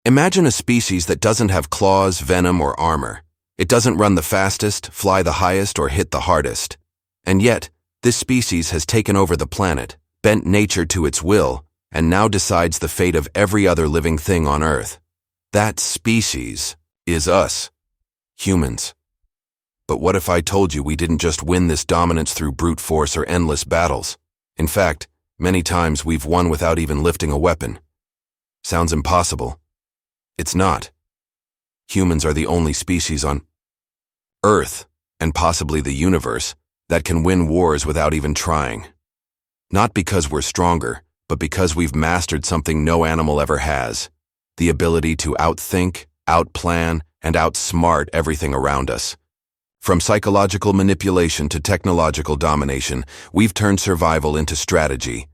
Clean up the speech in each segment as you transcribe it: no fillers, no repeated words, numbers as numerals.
Imagine a species that doesn't have claws, venom, or armor. It doesn't run the fastest, fly the highest, or hit the hardest. And yet, this species has taken over the planet, bent nature to its will, and now decides the fate of every other living thing on Earth. That species is us, humans. But what if I told you we didn't just win this dominance through brute force or endless battles? In fact, many times we've won without even lifting a weapon. Sounds impossible. It's not. Humans are the only species on Earth, and possibly the universe, that can win wars without even trying. Not because we're stronger, but because we've mastered something no animal ever has: the ability to outthink, outplan, and outsmart everything around us. From psychological manipulation to technological domination, we've turned survival into strategy.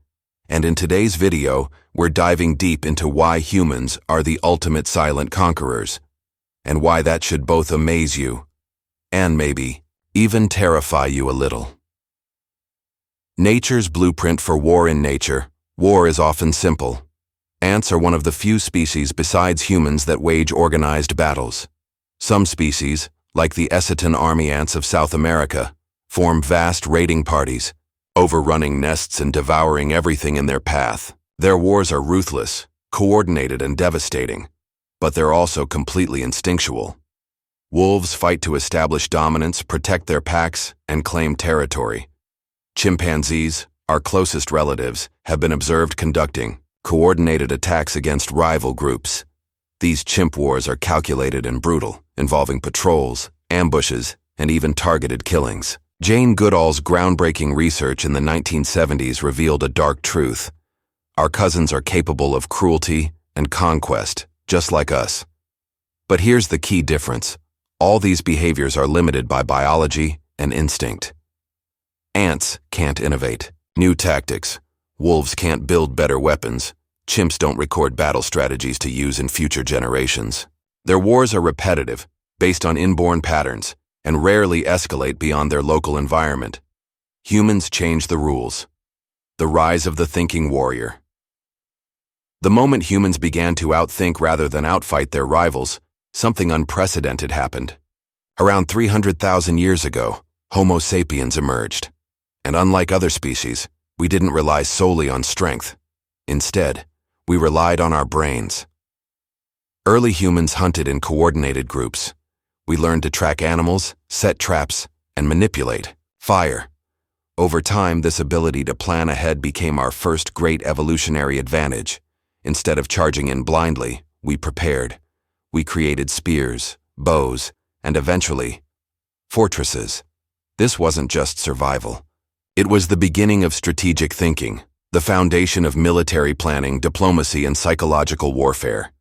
And in today's video, we're diving deep into why humans are the ultimate silent conquerors, and why that should both amaze you and maybe even terrify you a little. Nature's blueprint for war. In nature, war is often simple. Ants are one of the few species besides humans that wage organized battles. Some species, like the Eciton army ants of South America, form vast raiding parties, overrunning nests and devouring everything in their path. Their wars are ruthless, coordinated, and devastating, but they're also completely instinctual. Wolves fight to establish dominance, protect their packs, and claim territory. Chimpanzees, our closest relatives, have been observed conducting coordinated attacks against rival groups. These chimp wars are calculated and brutal, involving patrols, ambushes, and even targeted killings. Jane Goodall's groundbreaking research in the 1970s revealed a dark truth. Our cousins are capable of cruelty and conquest, just like us. But here's the key difference. All these behaviors are limited by biology and instinct. Ants can't innovate new tactics. Wolves can't build better weapons. Chimps don't record battle strategies to use in future generations. Their wars are repetitive, based on inborn patterns, and rarely escalate beyond their local environment. Humans change the rules. The rise of the thinking warrior. The moment humans began to outthink rather than outfight their rivals, something unprecedented happened. Around 300,000 years ago, Homo sapiens emerged. And unlike other species, we didn't rely solely on strength. Instead, we relied on our brains. Early humans hunted in coordinated groups. We learned to track animals, set traps, and manipulate fire. Over time, this ability to plan ahead became our first great evolutionary advantage. Instead of charging in blindly, we prepared. We created spears, bows, and eventually, fortresses. This wasn't just survival. It was the beginning of strategic thinking, the foundation of military planning, diplomacy, and psychological warfare.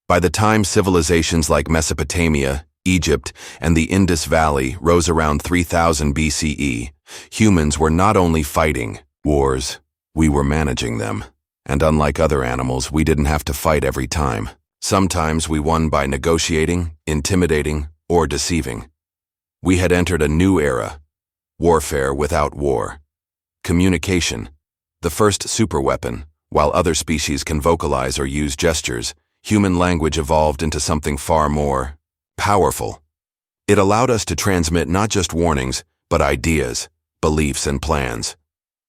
By the time civilizations like Mesopotamia, Egypt, and the Indus Valley rose around 3000 BCE, humans were not only fighting wars, we were managing them. And unlike other animals, we didn't have to fight every time. Sometimes we won by negotiating, intimidating, or deceiving. We had entered a new era, warfare without war. Communication, the first superweapon. While other species can vocalize or use gestures, human language evolved into something far more powerful. It allowed us to transmit not just warnings, but ideas, beliefs, and plans.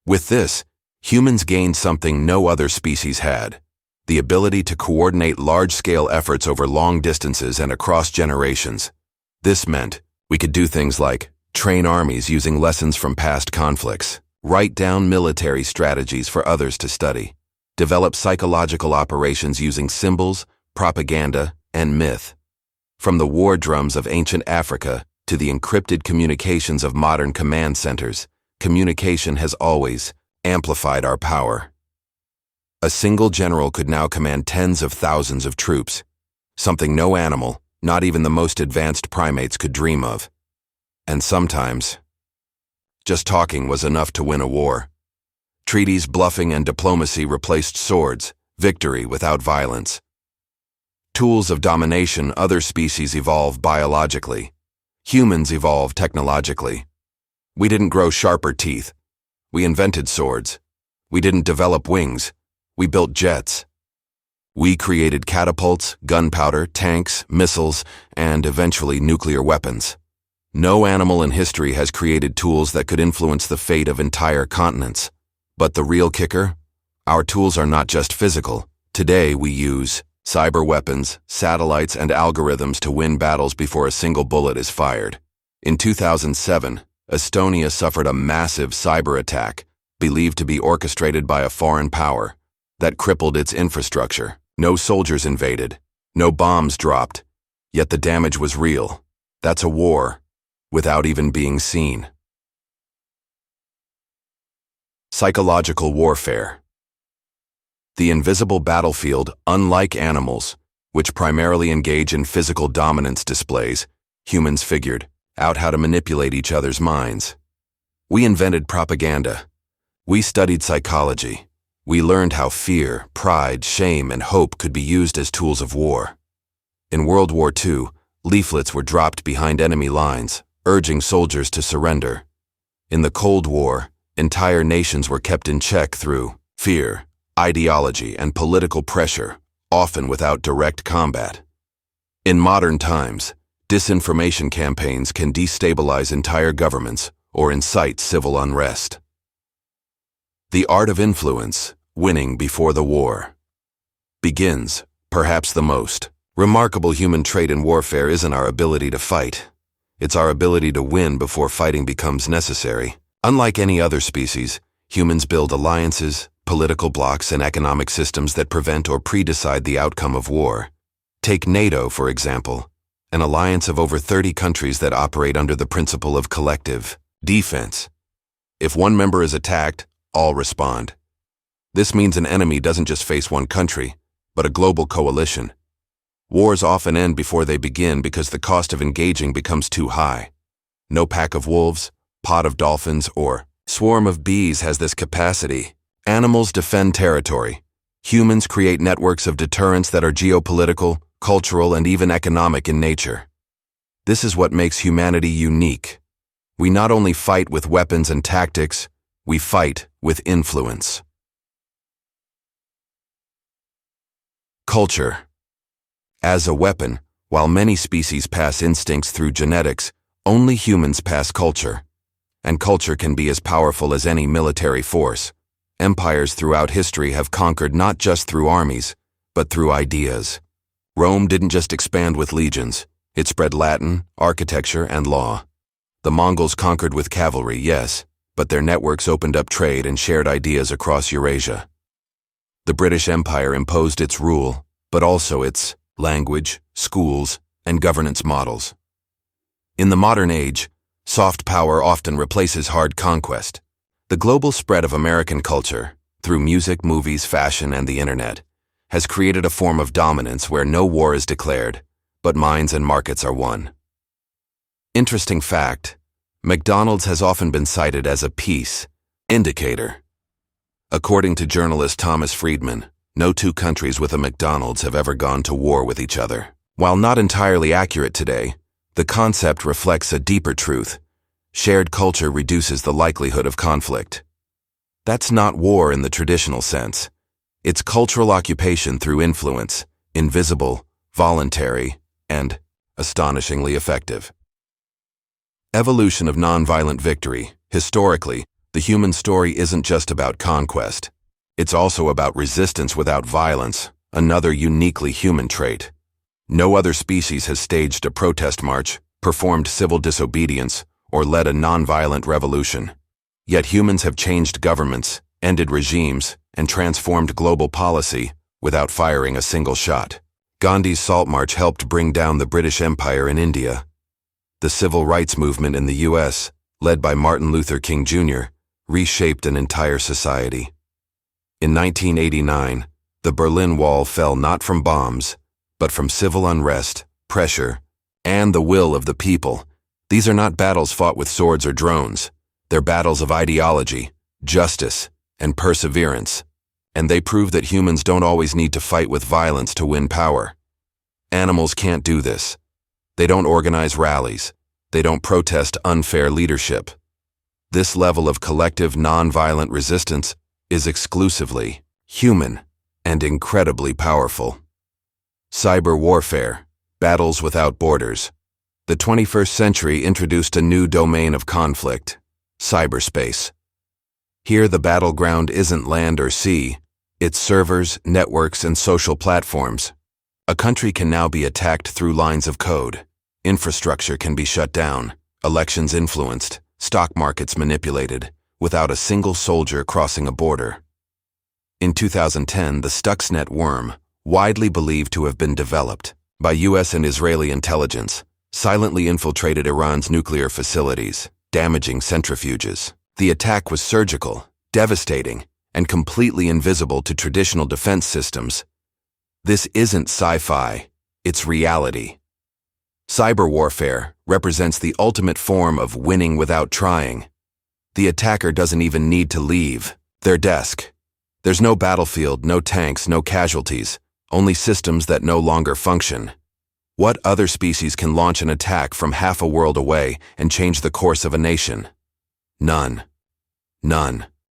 With this, humans gained something no other species had: the ability to coordinate large-scale efforts over long distances and across generations. This meant we could do things like train armies using lessons from past conflicts, write down military strategies for others to study, develop psychological operations using symbols, propaganda, and myth. From the war drums of ancient Africa to the encrypted communications of modern command centers, communication has always amplified our power. A single general could now command tens of thousands of troops, something no animal, not even the most advanced primates, could dream of. And sometimes, just talking was enough to win a war. Treaties, bluffing, and diplomacy replaced swords, victory without violence. Tools of domination. Other species evolve biologically. Humans evolve technologically. We didn't grow sharper teeth. We invented swords. We didn't develop wings. We built jets. We created catapults, gunpowder, tanks, missiles, and eventually nuclear weapons. No animal in history has created tools that could influence the fate of entire continents. But the real kicker? Our tools are not just physical. Today we use cyber weapons, satellites, and algorithms to win battles before a single bullet is fired. In 2007, Estonia suffered a massive cyber attack, believed to be orchestrated by a foreign power, that crippled its infrastructure. No soldiers invaded, no bombs dropped, yet the damage was real. That's a war, without even being seen. Psychological warfare. The invisible battlefield, unlike animals, which primarily engage in physical dominance displays, humans figured out how to manipulate each other's minds. We invented propaganda. We studied psychology. We learned how fear, pride, shame, and hope could be used as tools of war. In World War II, leaflets were dropped behind enemy lines, urging soldiers to surrender. In the Cold War, entire nations were kept in check through fear, ideology, and political pressure, often without direct combat. In modern times, disinformation campaigns can destabilize entire governments or incite civil unrest. The art of influence, winning before the war, begins, perhaps the most remarkable human trait in warfare isn't our ability to fight. It's our ability to win before fighting becomes necessary. Unlike any other species, humans build alliances, political blocs, and economic systems that prevent or predecide the outcome of war. Take NATO, for example, an alliance of over 30 countries that operate under the principle of collective defense. If one member is attacked, all respond. This means an enemy doesn't just face one country, but a global coalition. Wars often end before they begin because the cost of engaging becomes too high. No pack of wolves, pod of dolphins, or swarm of bees has this capacity. Animals defend territory. Humans create networks of deterrence that are geopolitical, cultural, and even economic in nature. This is what makes humanity unique. We not only fight with weapons and tactics, we fight with influence. Culture. As a weapon, while many species pass instincts through genetics, only humans pass culture. And culture can be as powerful as any military force. Empires throughout history have conquered not just through armies, but through ideas. Rome didn't just expand with legions. It spread Latin, architecture, and law. The Mongols conquered with cavalry, yes, but their networks opened up trade and shared ideas across Eurasia. The British Empire imposed its rule, but also its language, schools, and governance models. In the modern age, soft power often replaces hard conquest. The global spread of American culture, through music, movies, fashion, and the internet, has created a form of dominance where no war is declared, but minds and markets are won. Interesting fact, McDonald's has often been cited as a peace indicator. According to journalist Thomas Friedman, no two countries with a McDonald's have ever gone to war with each other. While not entirely accurate today, the concept reflects a deeper truth. Shared culture reduces the likelihood of conflict. That's not war in the traditional sense. It's cultural occupation through influence, invisible, voluntary, and astonishingly effective. Evolution of nonviolent victory. Historically, the human story isn't just about conquest. It's also about resistance without violence, another uniquely human trait. No other species has staged a protest march, performed civil disobedience, or led a nonviolent revolution. Yet humans have changed governments, ended regimes, and transformed global policy without firing a single shot. Gandhi's Salt March helped bring down the British Empire in India. The civil rights movement in the U.S., led by Martin Luther King Jr., reshaped an entire society. In 1989, the Berlin Wall fell not from bombs, but from civil unrest, pressure, and the will of the people. These are not battles fought with swords or drones. They're battles of ideology, justice, and perseverance. And they prove that humans don't always need to fight with violence to win power. Animals can't do this. They don't organize rallies. They don't protest unfair leadership. This level of collective nonviolent resistance is exclusively human, and incredibly powerful. Cyber warfare, battles without borders. The 21st century introduced a new domain of conflict, cyberspace. Here the battleground isn't land or sea, it's servers, networks, and social platforms. A country can now be attacked through lines of code. Infrastructure can be shut down, elections influenced, stock markets manipulated, without a single soldier crossing a border. In 2010, the Stuxnet worm, widely believed to have been developed by US and Israeli intelligence, silently infiltrated Iran's nuclear facilities, damaging centrifuges. The attack was surgical, devastating, and completely invisible to traditional defense systems. This isn't sci-fi, it's reality. Cyber warfare represents the ultimate form of winning without trying. The attacker doesn't even need to leave their desk. There's no battlefield, no tanks, no casualties, only systems that no longer function. What other species can launch an attack from half a world away and change the course of a nation? None. None.